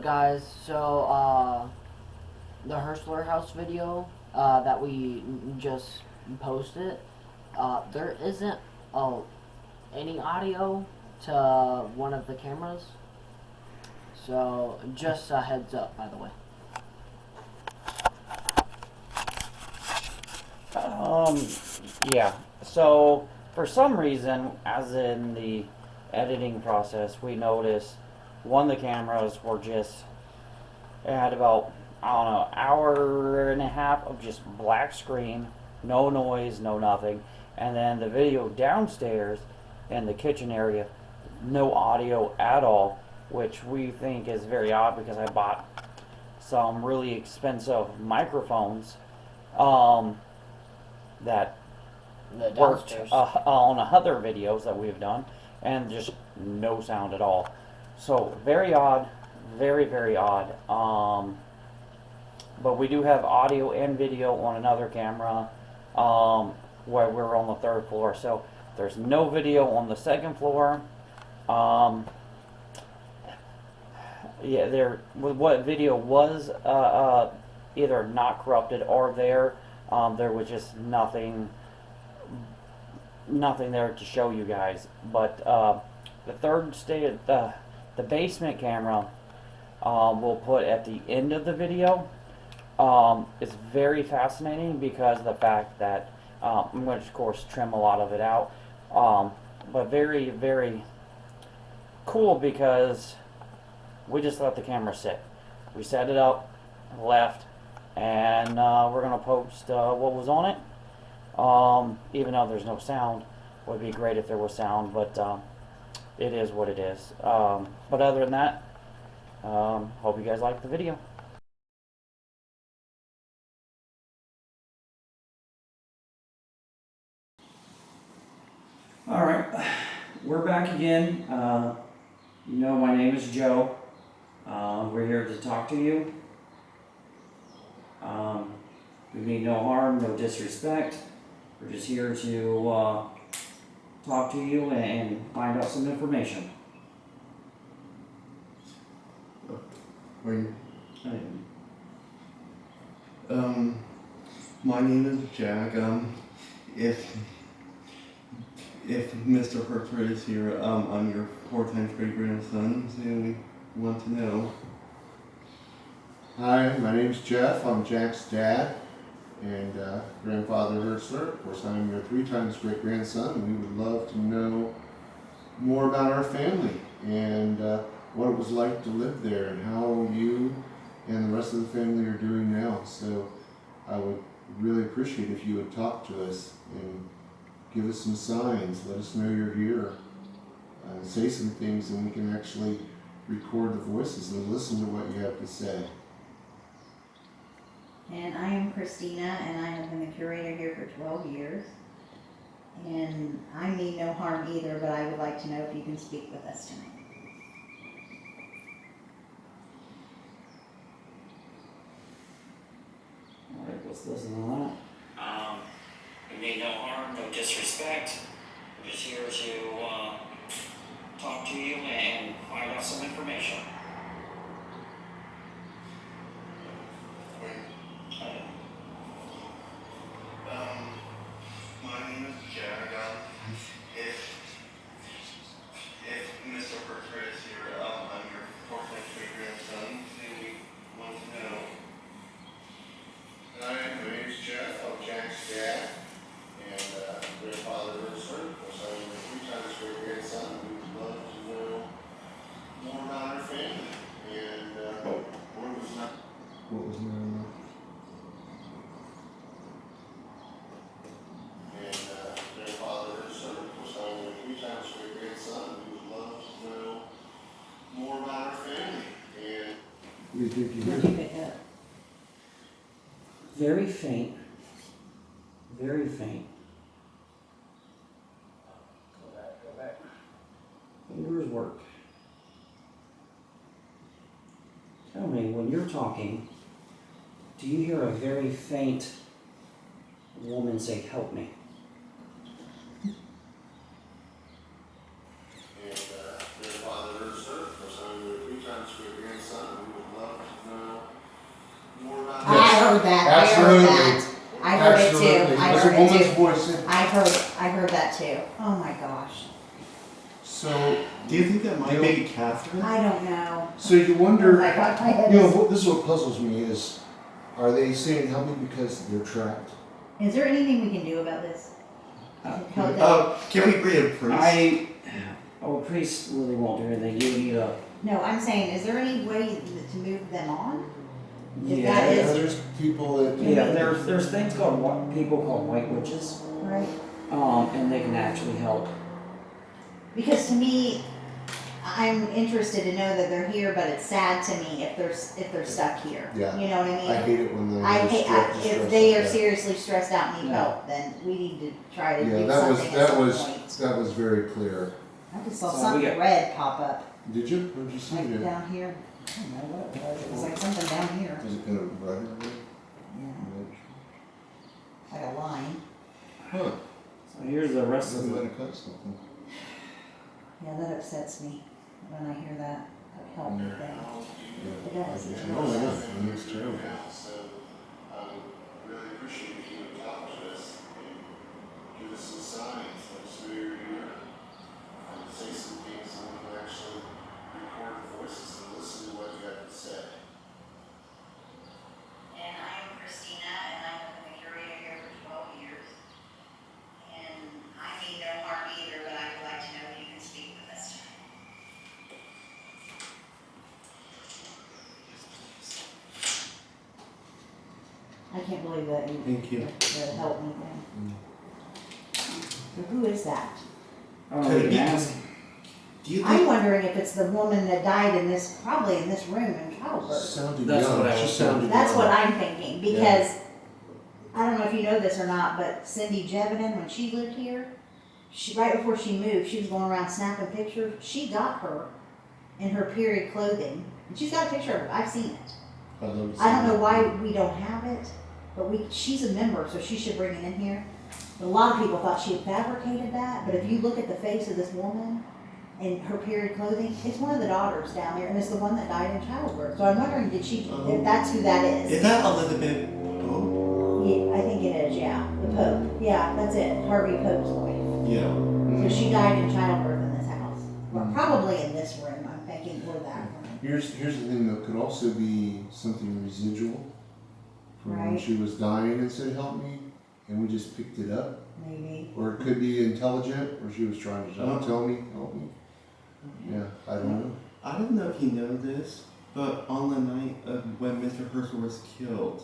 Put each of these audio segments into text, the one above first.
guys? So, the Hertzler house video that we just posted, there isn't any audio to one of the cameras. So, just a heads up, by the way. Yeah. So, for some reason, as in the editing process, we noticed one of the cameras were just, it had about, I don't know, hour and a half of just black screen, no noise, no nothing. And then the video downstairs in the kitchen area, no audio at all, which we think is very odd because I bought some really expensive microphones that worked on other videos that we've done, and just no sound at all. So very odd, very, very odd. But we do have audio and video on another camera where we're on the third floor. So there's no video on the second floor. Yeah, there. What video was either not corrupted or there was just nothing there to show you guys. But the third state, the basement camera, we'll put at the end of the video. It's very fascinating because of the fact that I'm going to, of course, trim a lot of it out. But very, very cool because we just let the camera sit. We set it up, left, and we're going to post what was on it. Even though there's no sound, it would be great if there was sound, but it is what it is. But other than that, hope you guys like the video. Alright, we're back again. You know my name is Joe. We're here to talk to you. We mean no harm, no disrespect. We're just here to talk to you and find out some information. My name is Jack. If Mr. Hertzler is here, I'm your 4 times great grandson, so we want to know. Hi, my name's Jeff. I'm Jack's dad and grandfather Hertzler. Of course, I'm your 3 times great grandson. We would love to know more about our family and what it was like to live there and how you and the rest of the family are doing now. So I would really appreciate if you would talk to us and give us some signs, let us know you're here, say some things, and we can actually record the voices and listen to what you have to say. And I am Christina, and I have been the curator here for 12 years. And I mean no harm either, but I would like to know if you can speak with us tonight. Alright, let's listen to that. We mean no harm, no disrespect. We're just here to talk to you and find out some information. My name is Jack. If Mr. Hertzler is here, I'm your 4 times great grandson, so we want to know. Hi, my name's Jeff. I'm Jack's dad and grandfather Hertzler. Of course, I'm your 3 times great grandson. We would love to know more about our family and what was my grandfather Hertzler. Of course, I'm your 3 times great grandson. We would love to know more about our family and We think you Did you pick up? Very faint. Very faint. Go back. Fingers work. Tell me, when you're talking, do you hear a very faint woman say, "Help me"? grandfather Hertzler. Of course, I'm your 3 times great grandson. We would that. Absolutely. I heard it Absolutely. too. I That's heard a it woman's too. voice. I heard that too. Oh my gosh. So, Do you think that might be Catherine? I don't know. so you Oh wonder, my god, my head you know, is. this is what puzzles me is, are they saying help me because they're trapped? Is there anything we can do about this? Help them? Can we bring a priest? Oh, priests really won't do anything. You need a. No, I'm saying, is there any way to move them on? If Yeah, that is There's people that. Yeah, there's things called people called white witches, right. and they can actually help. Because to me, I'm interested to know that they're here, but it's sad to me if they're stuck here. Yeah. You know what I mean? I hate it when they. I get hate stressed if out. they are Yeah. seriously stressed out and need Yeah. help, then we need to try to Yeah, do that was something at some point. that was very clear. I just saw So we something got- red pop up, Did you? Where'd you see like it? down here. I don't know what it was. It was like something down here. Was it kind of brighter? Yeah, like a line. Huh? So here's the rest of Something the. might have cut something. Yeah, that upsets me when I hear that help thing. Yeah. It does. It's Oh really yeah, does. I mean, it's terrible. Really appreciate if you would talk to us and give us some signs, let us know you're here, and say some things so we can actually record the voices and listen to what you have to say. And I'm Christina, and I've been the curator here for 12 years. And I mean no harm either, but I would like to know if you can speak with us tonight. I can't believe that you. Thank you. That helped me then. So who is that? Oh, Could it we be? can ask. Do you I'm think? wondering if it's the woman that died in this, probably in this room in childbirth. Sounded That's young. what I She was sounded That's young. what I'm thinking, because I don't know if you know this or not, but Cindy Jevenen, when she lived here, right before she moved, she was going around snapping pictures. She got her in her period clothing, and she's got a picture of it. I've seen it. I'd love to see I don't know that. why we don't have it, but she's a member, so she should bring it in here. But a lot of people thought she had fabricated that, but if you look at the face of this woman in her period clothing, it's one of the daughters down there, and it's the one that died in childbirth. So I'm wondering, if that's who that is? Is that Elizabeth Pope? Yeah, I think it is, yeah. The Pope. Yeah, that's it. Harvey Pope's wife. Yeah. So she died in childbirth in this house. Or probably in this room, I'm thinking, or that room. Here's the thing though, could also be something residual from when Right. she was dying and said help me, and we just picked it up. Maybe. Or it could be intelligent, or she was trying to Oh. tell me, help me. Yeah, I don't know. I don't know if you know this, but on the night of when Mr. Hertzler was killed,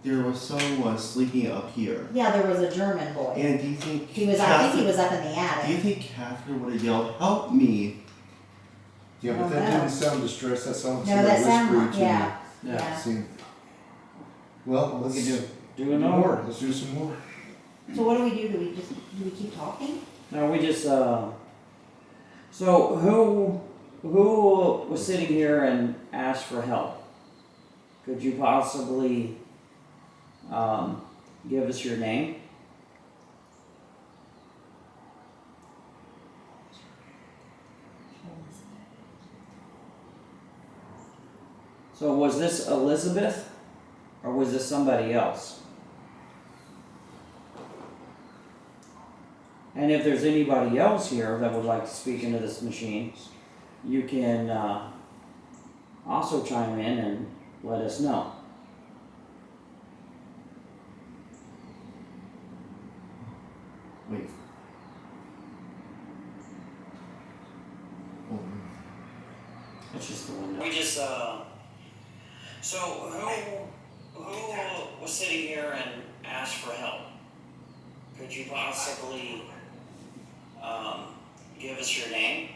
there was someone sleeping up here. Yeah, there was a German boy. And do you think I think he Catherine- was up in the Do you attic. think Catherine would have yelled, "Help me"? Yeah, I but don't that know. didn't sound distressed, that sounded No, sort that of sounded, whispery to yeah, me. yeah. See. Well, We let's can do do another. more, let's do some more. So what do we do? Do we keep talking? No, we just. So who was sitting here and asked for help? Could you possibly give us your name? So was this Elizabeth, or was this somebody else? And if there's anybody else here that would like to speak into this machine, you can also chime in and let us know. Wait. It's just the window. We just so who was sitting here and asked for help? Could you possibly give us your name?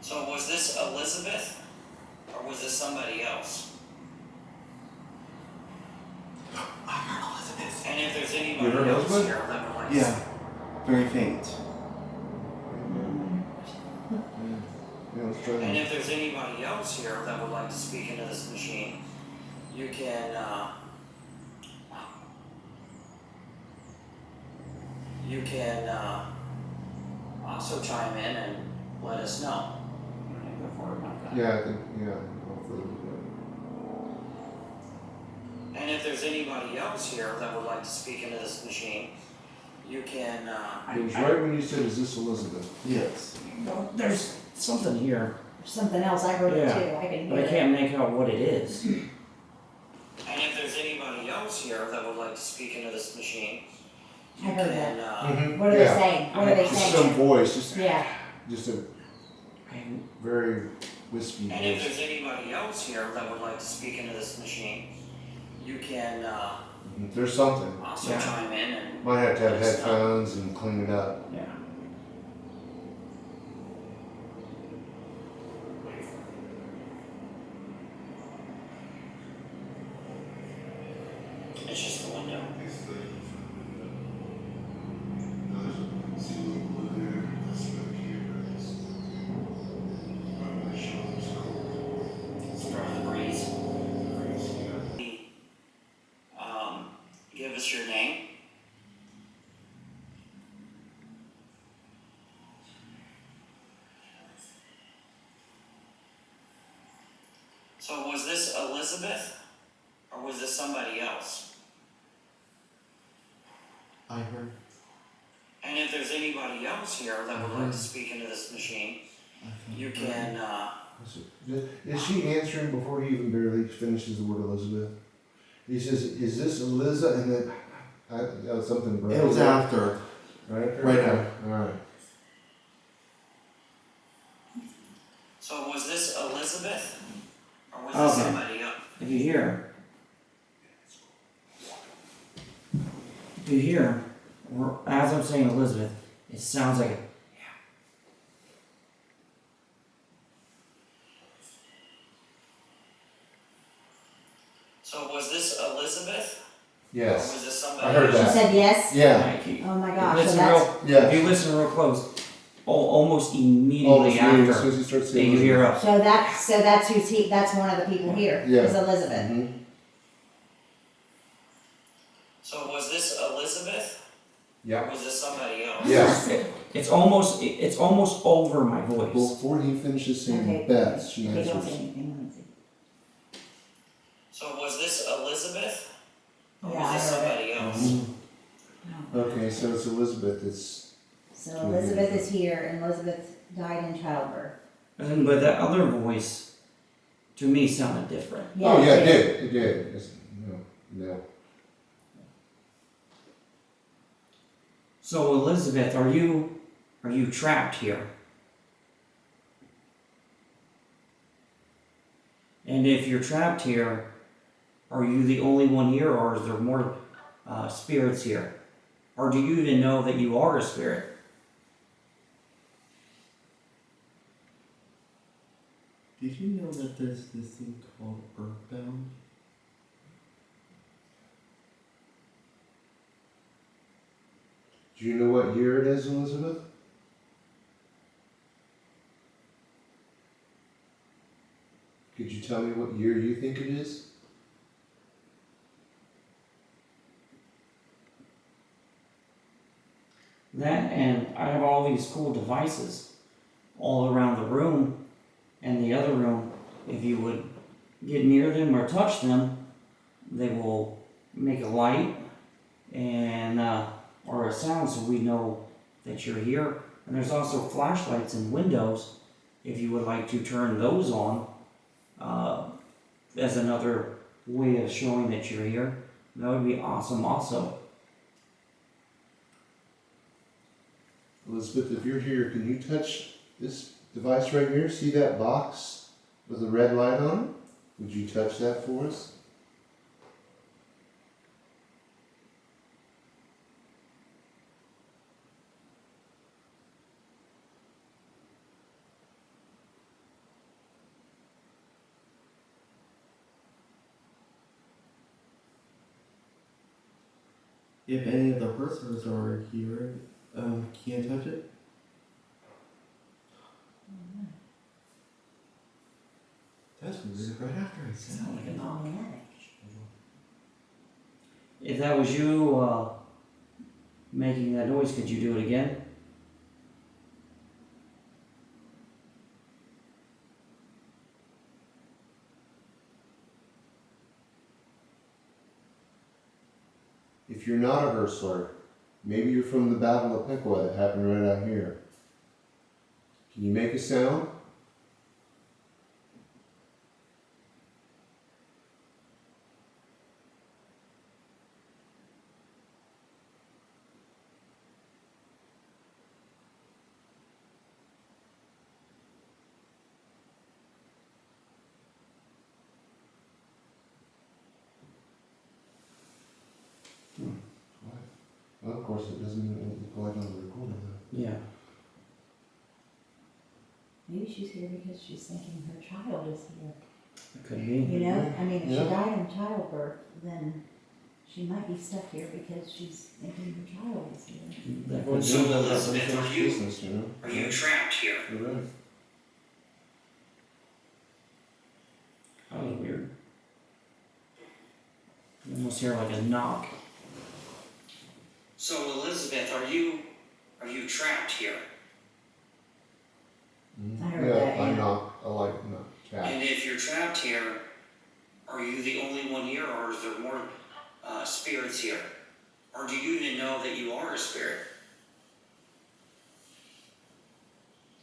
So was this Elizabeth, or was this somebody else? I heard Elizabeth. And if there's You anybody heard else Elizabeth? here that would like to Yeah. Very faint. Yeah, let's try And that. if there's anybody else here that would like to speak into this machine, you can also chime in and let us know. Before about that. Yeah, I think, yeah, hopefully. And if there's anybody else here that would like to speak into this machine, you can. It was right when you said, "Is this Elizabeth?" Yes. Well, there's something here, There's something else, I heard Yeah. it too, I can but hear I it. can't make out what it is. And if there's anybody else here that would like to speak into this machine, I heard that. Mhm. What are Yeah. they saying? What are they Just some saying? voice, Yeah, just a very wispy And if voice. there's anybody else here that would like to speak into this machine, you can There's something. also chime in and Might have to have let us know. headphones and clean it up. Yeah. It's just the window. It's the see a little blue there. That's what camera is. Right when they show them it's cold. It's from the breeze. Freeze, yeah. Give us your name. So was this Elizabeth, or was this somebody else? I heard. And if there's anybody else here that would like to speak into this machine, you can. Is she answering before he even barely finishes the word Elizabeth? He says, "Is this Eliza?" And then that was something. It was after. Right. Right now. All right. So was this Elizabeth, or was this somebody else? If you hear, or as I'm saying Elizabeth, it sounds like a So was this Elizabeth, or Yes. was this somebody I heard else? she that. said yes? Yeah. Thank you. Oh my If gosh, you so listen that's, real, Yeah. if you listen real close, almost Oh, immediately as soon after, as he starts that saying you hear a so that's who's that's one of the people here, Yeah. is Elizabeth. Mhm. So was this Elizabeth, or Yeah. was this somebody else? Yes. it's almost over my voice. Before he finishes saying Okay. Beth, she Okay, don't say answers. anything, let me see. So was this Elizabeth, or Yeah, was I this heard it. somebody else? Mm-hmm. Okay, so it's Elizabeth. It's So Elizabeth is here, and Elizabeth died in childbirth. But that other voice, to me, sounded different. oh yeah, it did. It did. It's, no. So Elizabeth, are you trapped here? And if you're trapped here, are you the only one here, or is there more spirits here? Or do you even know that you are a spirit? Did you know that there's this thing called Earthbound? Do you know what year it is, Elizabeth? Could you tell me what year you think it is? That, and I have all these cool devices all around the room and the other room. If you would get near them or touch them, they will make a light and or a sound, so we know that you're here. And there's also flashlights and windows if you would like to turn those on as another way of showing that you're here. That would be awesome also. Elizabeth, if you're here, can you touch this device right here? See that box with a red light on it? Would you touch that for us? If any of the Hertzlers are here, can't touch it? That's weird, right after I said Sound like a knock. Automatic. If that was you making that noise, could you do it again? if you're not a Hertzler, maybe you're from the Battle of Piqua that happened right out here. Can you make a sound? Well, of course, it doesn't go like on the recorder though. Yeah. Maybe she's here because she's thinking her child is here. It could be. You know, I mean, if Yeah. she died in childbirth, then she might be stuck here because she's thinking her child is here. That Well, could so be. that's Elizabeth, unfinished are you- business, you know? Are you trapped here? You're right. That was weird. You almost hear like a knock. So Elizabeth, are you trapped here? Mhm. I heard Yeah, that, I yeah. knock, I like knock, And cat. if you're trapped here, are you the only one here, or is there more spirits here? Or do you even know that you are a spirit?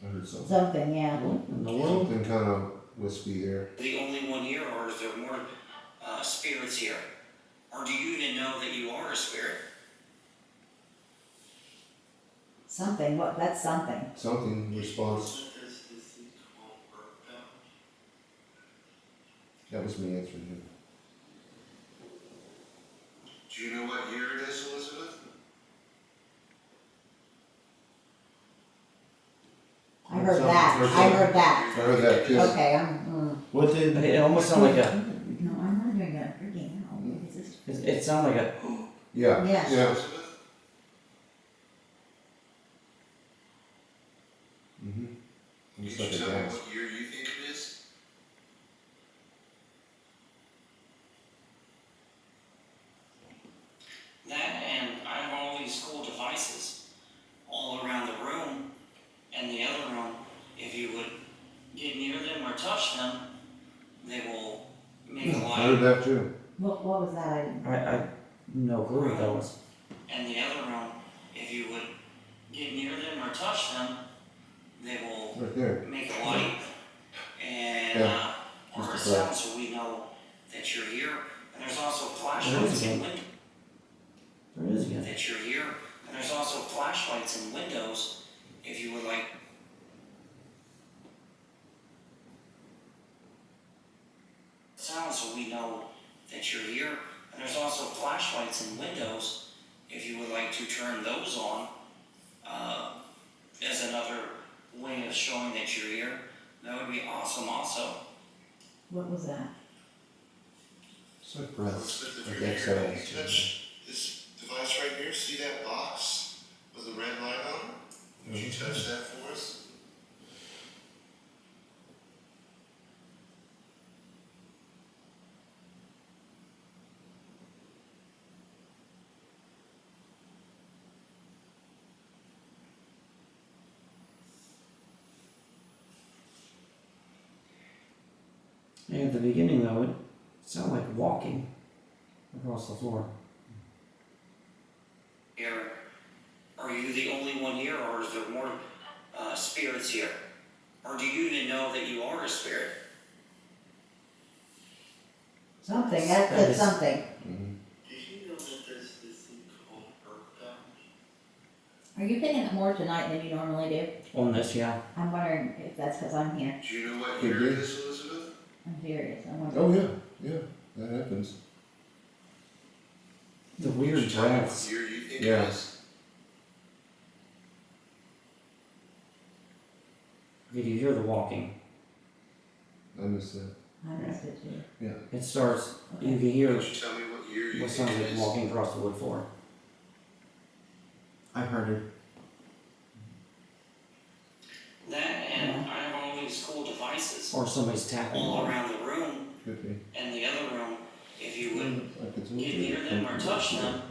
I heard something. Something, yeah. What in the world? Something kind of wispy there. The only one here, or is there more spirits here? Or do you even know that you are a spirit? Something, what, that's something. Something response. That was me answering him. Do you know what year it is, Elizabeth? I heard Something- that, I heard that. I heard that too. Okay, What did It almost sounded like a. no, I'm not doing that freaking out, because this, It sounded like a. Yeah, Yes. yeah. Elizabeth? Mm-hmm. Can It's you like a tell me gas. what year you think it is? That, and I have all these cool devices all around the room and the other room. If you would get near them or touch them, they will make a I heard light. that too. what was that? I didn't. I no clue what that was. And the other room, if you would get near them or touch them, they will Right there. make a light and Yeah, or a just a sound, so we know that you're here. And there's also There flashlights is in again. windows There it is again. that you're here. And there's also flashlights in windows if you would like. Sound, so we know that you're here. And there's also flashlights in windows if you would like to turn those on as another way of showing that you're here. That would be awesome also. What was that? It's like breath. Elizabeth, if Like you're here, can you exhales. touch this device right here? See that box with the red light on it? Would you touch that for us? And at the beginning though, it sounded like walking across the floor. Here, are you the only one here, or is there more spirits here? Or do you even know that you are a spirit? Something, that That said is- something. Mm-hmm. Did you know that there's this thing called earthbound? Are you picking up more tonight than you normally do? On this, yeah. I'm wondering if that's because I'm here. Do you know what Could year be. it is, Elizabeth? I'm serious, I'm wondering. Oh yeah, yeah, that happens. The Could weird you tell me what breaths. year you think Yeah. it is? Did you hear the walking? I missed that. I missed it too. It starts. You Okay. can hear Could you tell me what year you what think sounds it like is? walking across the wood floor. I heard it. That, and I have all these cool devices Or somebody's tapping. all around the room Could be. and the other room. If you would, I could get near them or touch them,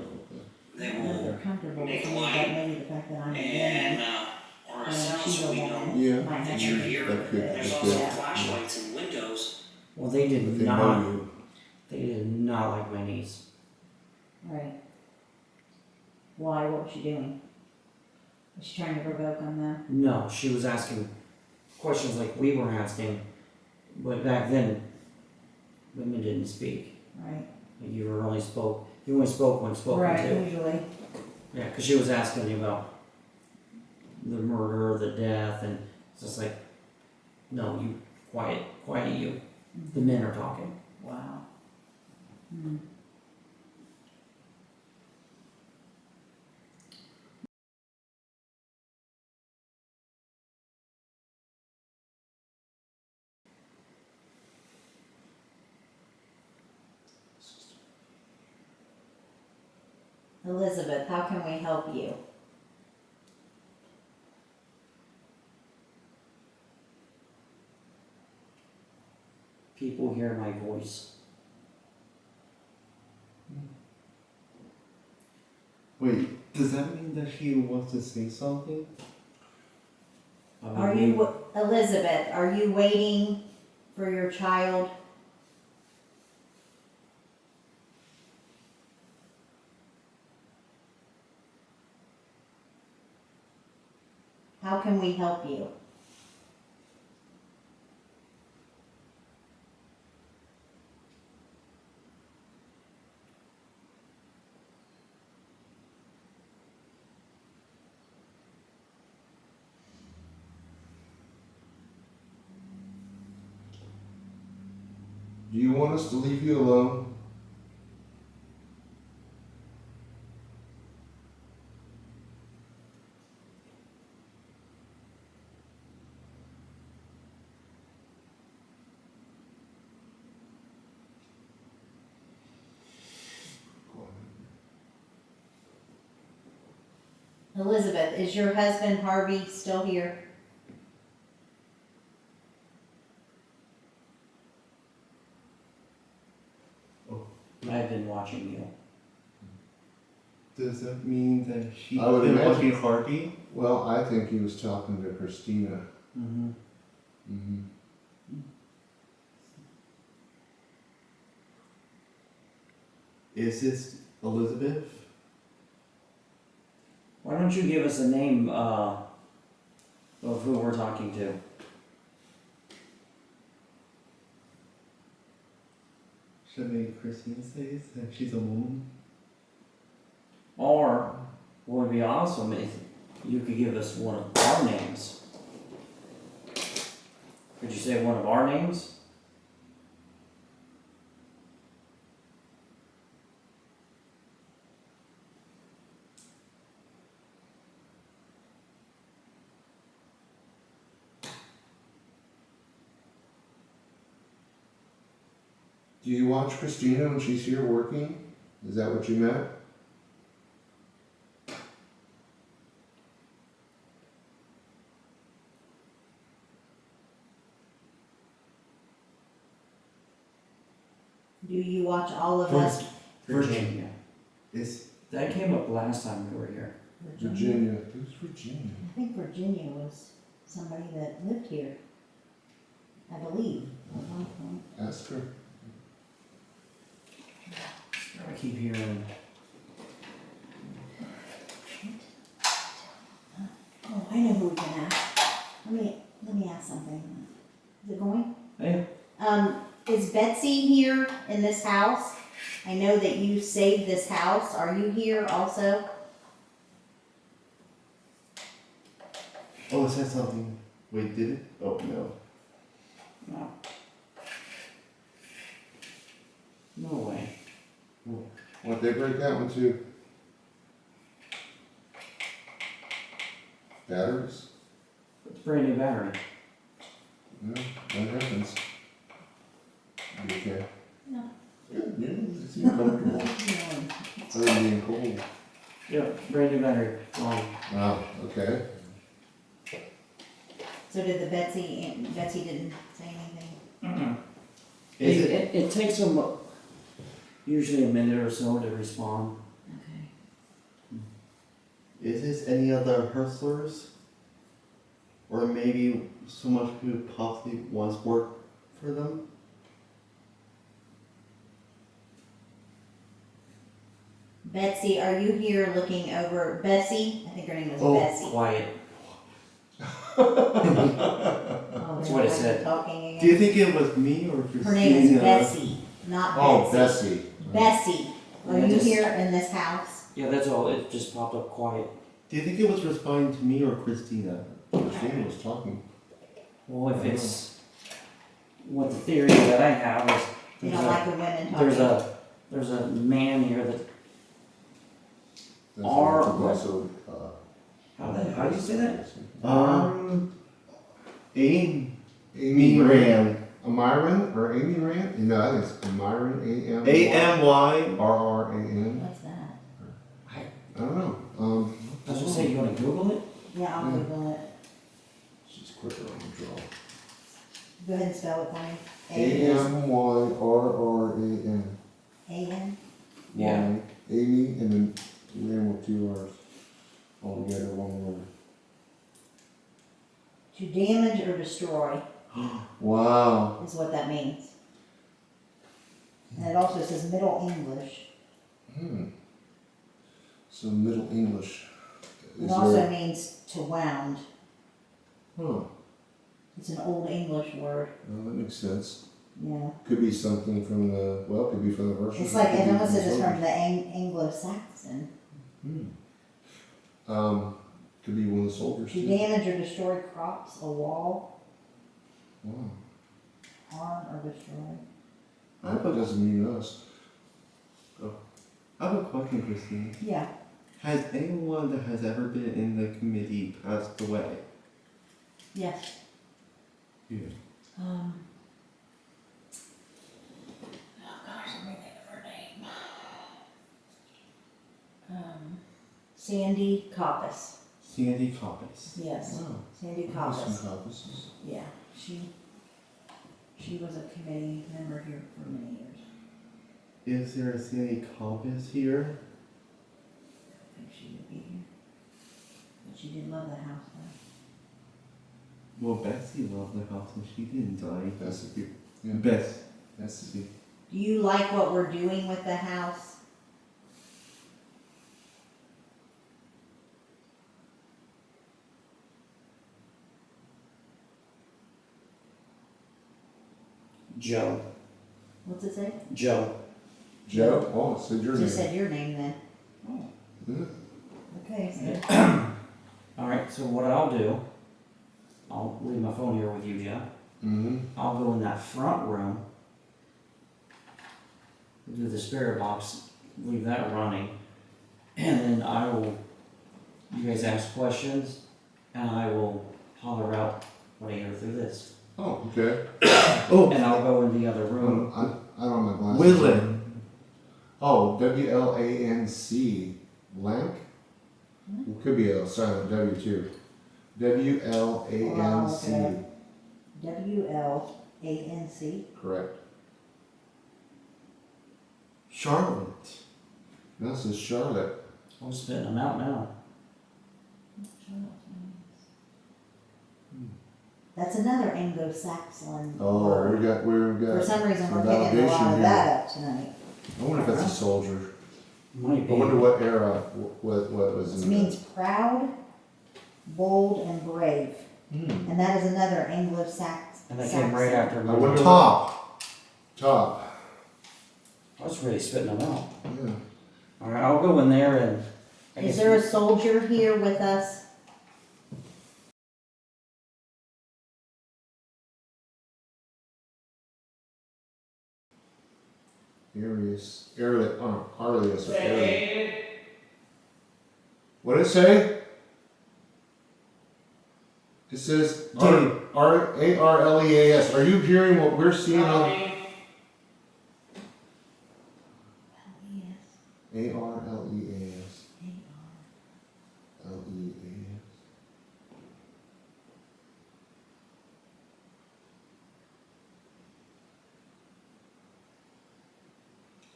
they I don't know if will, they're comfortable with make a me, but light. maybe the fact that I'm a and woman or a and sound, she's so a we know woman Yeah. might have that you're to- here. That could, There's that also could. flashlights in windows. Well, they did But they not. know you. They did not like my niece. Right. Why? What was she doing? Was she trying to provoke on them? No, she was asking questions like we were asking, but back then, women didn't speak. Right. You only spoke when spoken Right, to. usually. Yeah, because she was asking me about the murder, the death, and it's just like, no, you quiet you. The men are talking. Wow. Hmm. Elizabeth, how can we help you? People hear my voice. Wait, does that mean that she wants to say something? Are you, Elizabeth, are you waiting for your child? How can we help you? Do you want us to leave you alone? Elizabeth, is your husband Harvey still here? I've been watching you. Does that mean that she's I would been imagine. watching Harvey? Well, I think he was talking to Christina. Mm-hmm. Mm-hmm. Is this Elizabeth? Why don't you give us a name of who we're talking to? Should maybe Christine say that she's a woman? Or what would be awesome if you could give us one of our names. Could you say one of our names? Do you watch Christina when she's here working? Is that what you meant? Do you watch all of us? Virginia. Is That came up last time we were here. Virginia. Who's Virginia? I think Virginia was somebody that lived here. I believe, at one point. Ask her. I keep hearing. Oh, I know who we can ask. Let me ask something. Is it going? Hey, Is Betsy here in this house? I know that you saved this house. Are you here also? oh, it said something. Wait, did it? Oh no. no. No way. Why'd they break that one too? Batteries? It's a brand new battery. No, that happens. You okay? No. Good, yeah, you seem comfortable. Other than being cold. Yeah, brand new battery. Wow, okay. So did the Betsy didn't say anything? Is it? It takes them usually a minute or so to respond. Okay. Is this any other Hertzlers? Or maybe someone who possibly once worked for them? Betsy, are you here looking over Bessie? I think her name was Oh, Bessie. Quiet. Oh, That's they what it don't like said. you talking again. Do you think it was me or Christina? Her name is Bessie, not Oh, Betsy. Bessie. Bessie, are Yeah, you just- here in this house? Yeah, that's all. It just popped up quiet. Do you think it was responding to me or Christina? Christina was talking. Well, if it's what the theory that I have is You there's don't a, like the women talking? there's a man here that That's R- also, how do you say that? Amy Amy Rand. Myron or Amy Rand? No, I think it's Myron. AMY. RRAN. What's that? I don't know. I was gonna say, you wanna Google it? Yeah, I'll Google it. She's quicker on the draw. Go ahead and spell it for me. AMYRRAN. A-N? Yeah. Amy and then Rand with 2 R's. All together, one word. To damage or destroy Wow. is what that means. And it also says Middle English. So Middle English. It also means to wound. Huh. It's an old English word. Well, that makes sense. Yeah. Could be something from the, well, could be from the version. It's like, it almost says it's from the Anglo-Saxon. Could be one of the soldiers To too. damage or destroy crops, a wall, Wow. harm or destroy. That doesn't mean us. I have a question, Christine. Yeah. Has anyone that has ever been in the committee passed away? Yes. Yeah. Oh gosh, let me think of her name. Sandy Coppice. Sandy Coppice. Yes. Wow. Sandy Some Coppice. coppices. Yeah, she was a committee member here for many years. Is there a Sandy Coppice here? I think she would be here. But she did love the house though. Well, Betsy loved the house and she didn't die. That's the people. Yeah. Betsy. Do you like what we're doing with the house? Joe. What's it say? Joe. Joe? Oh, it said your name. Just said your name then. Yeah. Okay, so Alright, so what I'll do, I'll leave my phone here with you, Jeff. Mm-hmm. I'll go in that front room, do the spirit box, leave that running, and then I will, you guys ask questions, and I will holler out what I hear through this. Oh, okay. Oh, And I'll go in the other room. I don't have my glasses. Willan. Oh, WLANC. Lank? It could be a silent W too. WLANC. W-L-A-N-C. Correct. Charlotte. This is Charlotte. I'm spitting them out now. That's another Anglo-Saxon Oh, word. we've got For some reason, some we're picking a lot validation of here. that up tonight. I wonder if that's a soldier. Might I be. wonder what era, what was It in means proud, bold, and brave. Hmm. And that is another Anglo-Saxon. And that came right after I me. wonder Top. Top. I was really spitting them out. Yeah. Alright, I'll go in there and. I Is guess there a soldier here with us? Arius. Arlius. Or Arius. What did it say? It says ARLEAS. Are you hearing what we're seeing on Yes. ARLEAS? LEAS.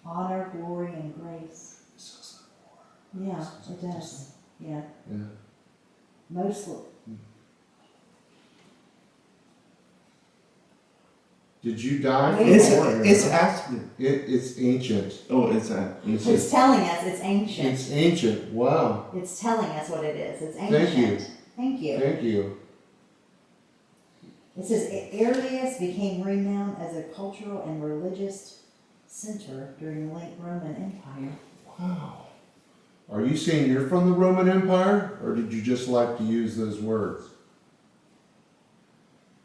Honor, glory, and grace. Yeah, it does. Yeah, Yeah. mostly. Did you die? It's- It's actually. It's ancient. Oh, it's It's telling us it's ancient. It's ancient. Wow. It's telling us what it is. It's Thank ancient. you. Thank you. Thank you. It says Areas became renowned as a cultural and religious center during the late Roman Empire. Wow. Are you saying you're from the Roman Empire, or did you just like to use those words?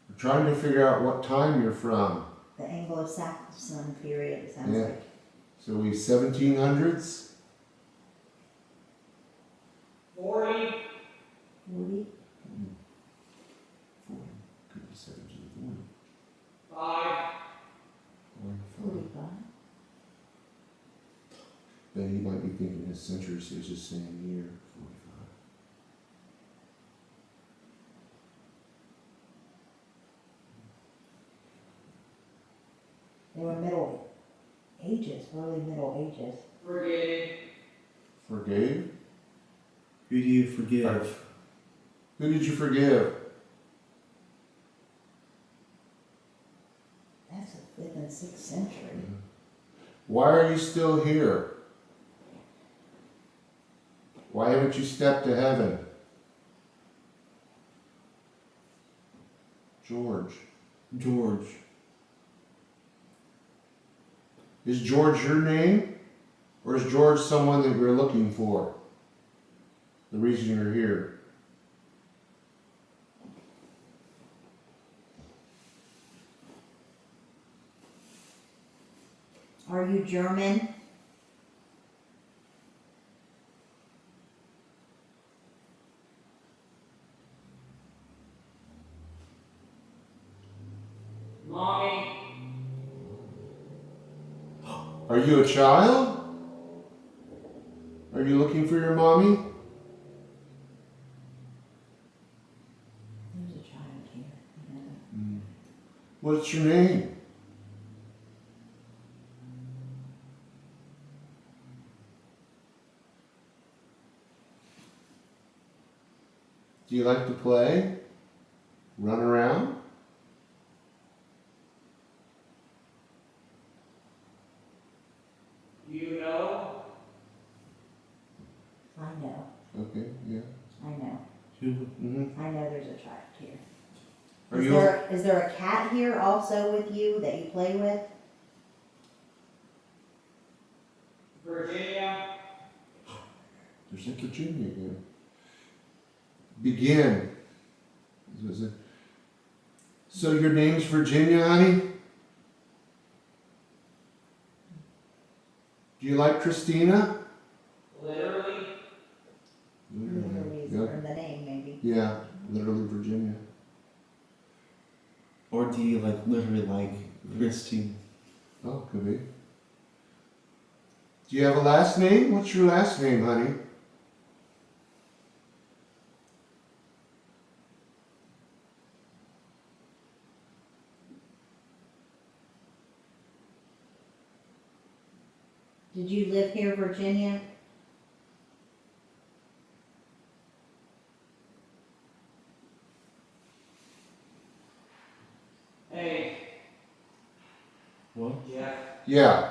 We're trying to figure out what time you're from. The Anglo-Saxon period, it sounds Yeah. like. So we 1700s? 40. 40? Could be 1740. 5. 45? Then he might be thinking his century, so he's just saying year. 45. They were Middle Ages, early Middle Ages. Forgave? Who do you forgive? Who did you forgive? That's the 5th and 6th century. Why are you still here? Why haven't you stepped to heaven? George. George. Is George your name? Or is George someone that you're looking for? The reason you're here? Are you German? Mommy. Are you a child? Are you looking for your mommy? There's a child here. Yeah. What's your name? Do you like to play? Run around? You know? I know. Okay, yeah. I know. Mm-hmm. I know there's a child here. Are Is you? there a cat here also with you that you play with? Virginia. There's that Virginia again. Begin. So your name's Virginia, honey? Do you like Christina? Literally. Literally is Yeah, from the name, maybe. yeah, literally Virginia. Or do you like literally like Christine? Oh, could be. Do you have a last name? What's your last name, honey? Did you live here, Virginia? Hey, What? Jeff. Yeah.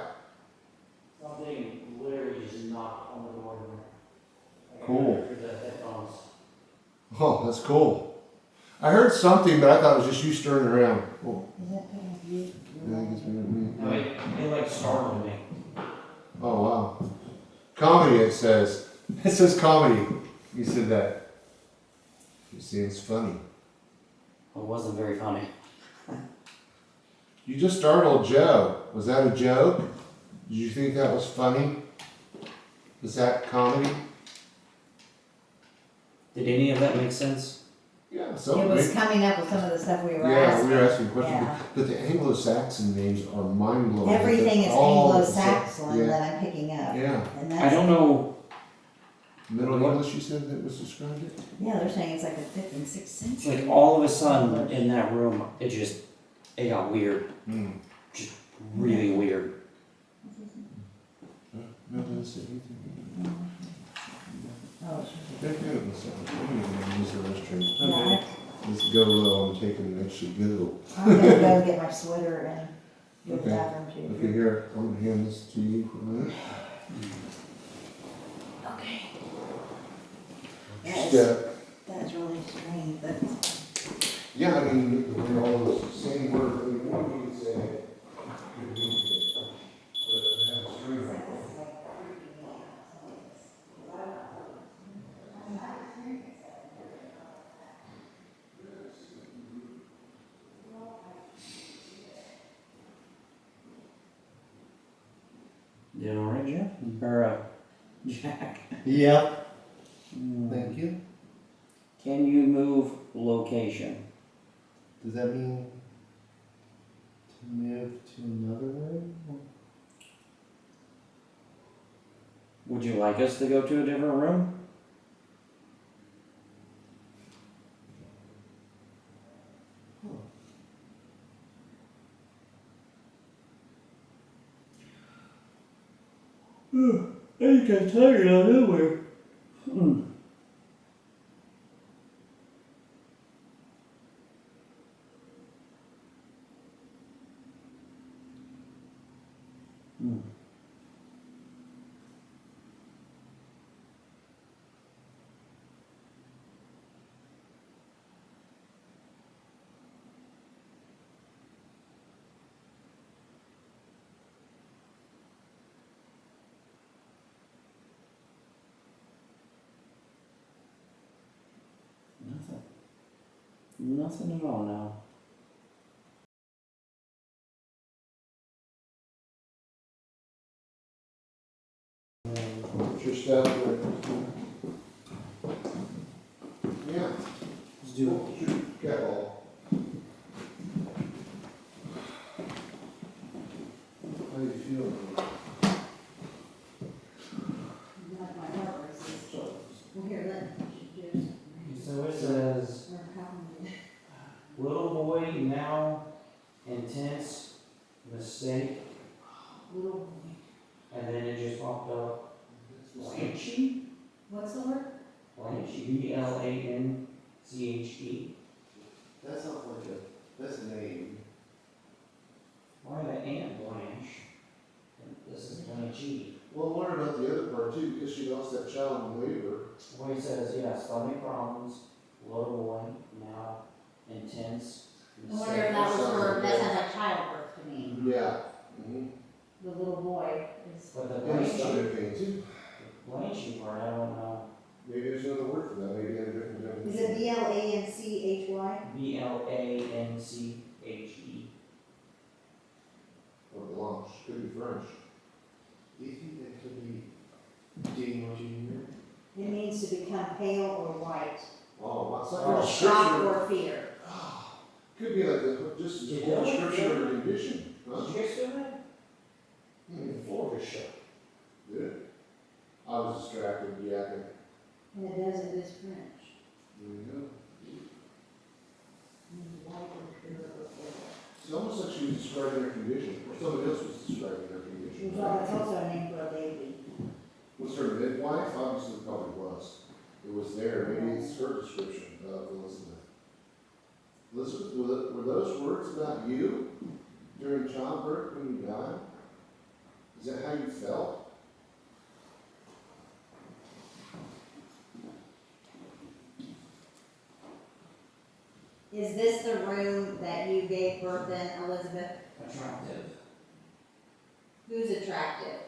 Something literally just knocked on the door here. Cool. Through the headphones. Oh, that's cool. I heard something, but I thought it was just you stirring around. Oh, Is that kind of you? I think it's me. No, it like startled me. Oh, wow. Comedy, it says. It says comedy. You said that. You see, it's funny. It wasn't very funny. You just startled Joe. Was that a joke? Did you think that was funny? Was that comedy? Did any of that make sense? Yeah, It so was coming up with some of the stuff we were yeah, asking. we were asking questions. Yeah. But the Anglo-Saxon names are mind-blowing. Everything They're is all Anglo-Saxon yeah. that I'm picking up. Yeah. And I that's, don't know. Middle What? English, you said that was described it? yeah, they're saying it's like the 5th and 6th It's century. like all of a sudden in that room, it got weird. Mm. Just really weird. No, that's it. Oh, They're good. I'm gonna use the restroom. yeah, let's go low on taking and actually go. I'm gonna go get my sweater and go to the Okay. bathroom too. Okay, here, I'm gonna hand this to you for a minute. Okay. Step. That's really strange, but Yeah, I mean, we're all the same word, I mean, one would say. Did all right, Jeff? Or, Jack? Yep. Hmm. Thank you. Can you move location? Does that mean to move to another room? Would you like us to go to a different room? I can tell you out nowhere. Nothing. Nothing at all now. Put your step there. Yeah. Let's do it. Shoot, cat ball. How do you feel? like my heart races. Well, here, let me So it says, little boy now intense mistake, little boy. and then it just popped up. Blanchy? What's the word? Blanchy. BLANCHE. That sounds like that's a name. Why the Aunt Blanche? This is Blanchy. Well, learn about the other part too, because she lost that child in labor. Well, he says, yeah, stomach problems, little boy now intense I wonder mistake. if that was her, that sounds like childbirth to me. Yeah. Mm-hmm. The little boy is. But the And Blanchy, stomach pain too. Blanchy part, I don't know. Maybe there's another word for that, maybe in a different definition. Is it BLANCHY? BLANCHE. Or Blanche, could be French. Do you think that could be Daniel Jr.? It means to become pale or white, Oh, what's that? or shock or fear. Could be like the, just You a know? description of a condition. Huh? Did you guys do that? Hmm. The floor was shook. Good. I was distracted, yakking. And it does, it is French. There you go. Means white or fear or fear. It's almost like she was describing her condition, or somebody else was describing her condition. It's also a name for a baby. Was her midwife? Obviously, probably was. It was there. Maybe it's her description of Elizabeth. Elizabeth, were those words about you during childbirth when you died? Is that how you felt? Is this the room that you gave birth in, Elizabeth? Attractive. Who's attractive?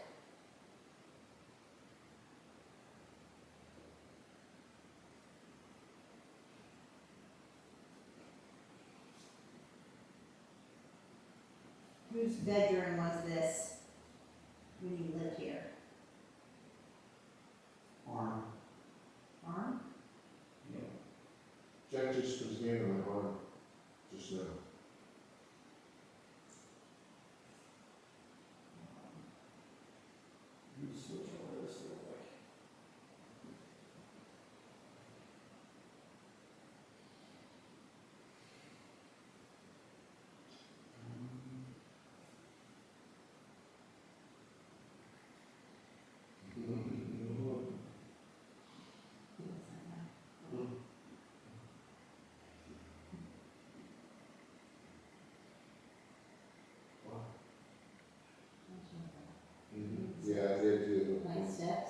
Whose bedroom was this when you lived here? Arm. Arm? Yeah. Jack just put his hand on my arm just now. Let me switch over this real quick.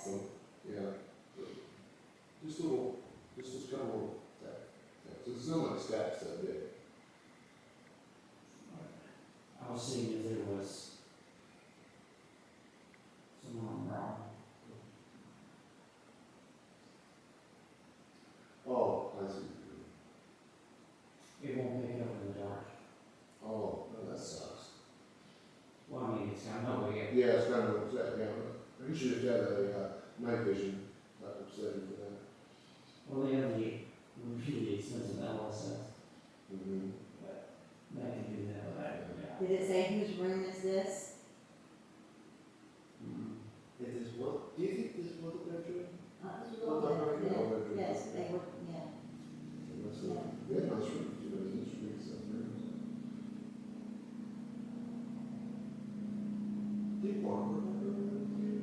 So, yeah. Just a little, just kind of a little tap. So it's not like stacks that big. I was seeing if there was something wrong. Oh, I see. It won't pick it up in the dark. Oh, no, that sucks. Well, I mean, it's kind of way. Yeah, it's kind of upset, yeah. You should have had a night vision, setting for that. Well, they have the really expensive LSS. Mm-hmm. That can do that, but I don't know. Did it say whose room is this? Mm. It is what? Do you think this was a bedroom? This is Well, all the that, hard yeah. no. Yes, they were, yeah. Yeah, no, it's really, it's really something. Did Barbara have a room?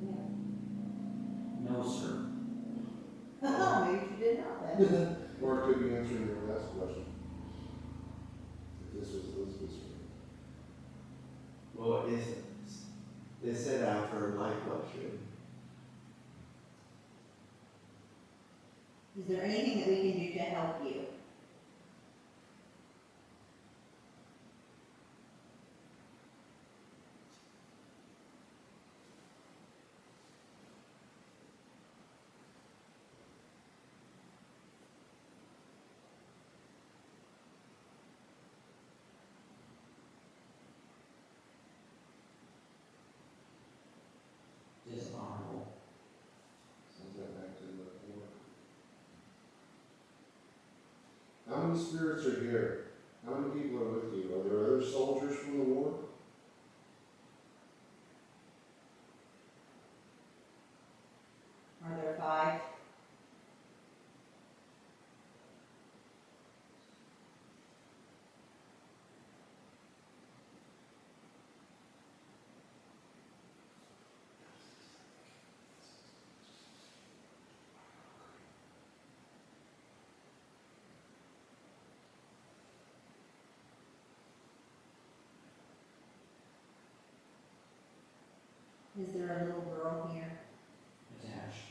Yeah. No, sir. Maybe you did not then. Or it could be answering your last question. If this was Elizabeth's room. Well, it isn't. It said after my question. Is there anything that we can do to help you? Dishonorable. Send that back to the board. How many spirits are here? How many people are with you? Are there other soldiers from the war? Are there 5? Is there a little girl here? Attached.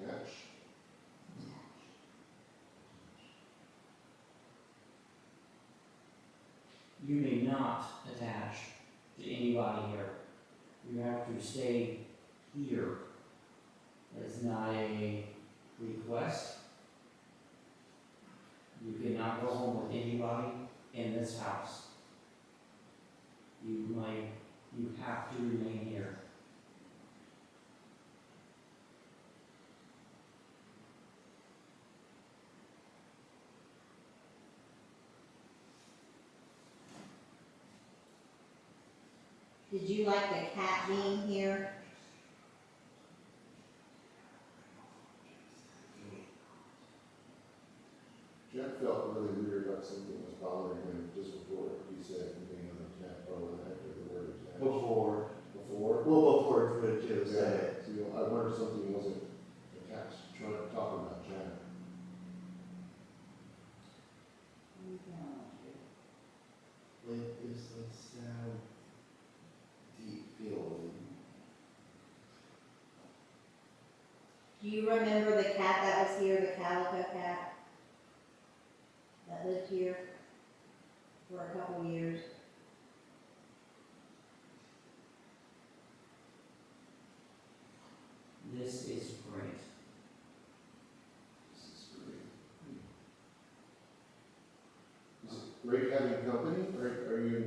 Attached. You may not attach to anybody here. You have to stay here. It's not a request. You cannot go home with anybody in this house. You have to remain here. Did you like the cat being here? Jack felt really weird about something was bothering him just before he said being on the cat, or after the word attached. Before. Before? Well, before Joe said Yeah. it. So, I wondered something wasn't attached, trying to talk about Jack. When is the sound deep feeling? Do you remember the cat that was here, the calico cat? That lived here for a couple years? This is great. This is great. Is it great having company? Are you